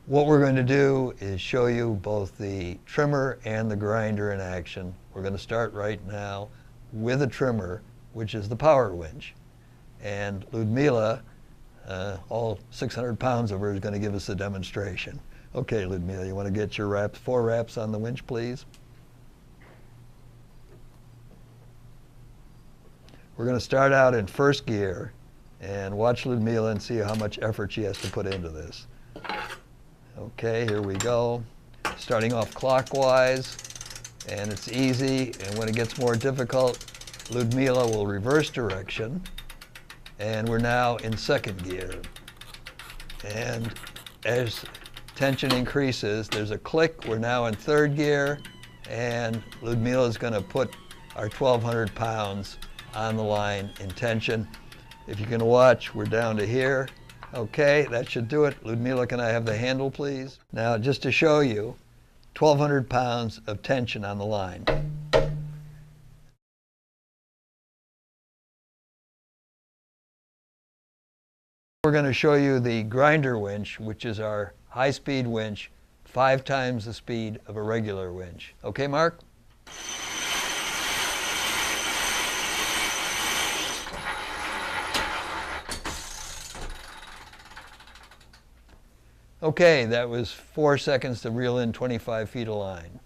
What we're going to do is show you both the trimmer and the grinder in action. We're going to start right now with a trimmer, which is the power winch. And Ludmila, all 600 pounds of her, is going to give us a demonstration. Okay, Ludmila, you want to get your wraps, 4 wraps on the winch, please? We're going to start out in first gear and watch Ludmila and see how much effort she has to put into this. Okay, here we go. Starting off clockwise, and it's easy, and when it gets more difficult, Ludmila will reverse direction, and we're now in second gear. And as tension increases, there's a click. We're now in third gear, and Ludmila is going to put our 1,200 pounds on the line in tension. If you can watch, we're down to here. Okay, that should do it. Ludmila, can I have the handle, please? Now, just to show you, 1,200 pounds of tension on the line. We're going to show you the grinder winch, which is our high-speed winch, 5 times the speed of a regular winch. Okay, Mark? Okay, that was 4 seconds to reel in 25 feet of line.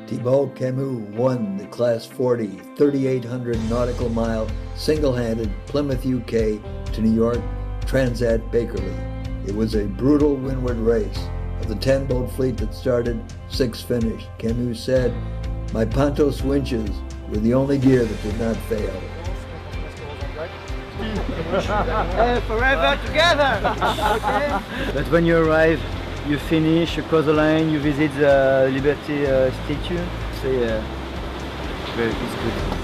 Thibaut Camus won the Class 40 3,800 nautical mile single-handed Plymouth, UK to New York Transat Bakerley. It was a brutal windward race. Of the 10-boat fleet that started, 6 finished. Camus said, "My Pontas winches were the only gear that did not fail." Forever together! Okay? But when you arrive, you finish, you cross the line, you visit the Liberty statue, so yeah, it's good.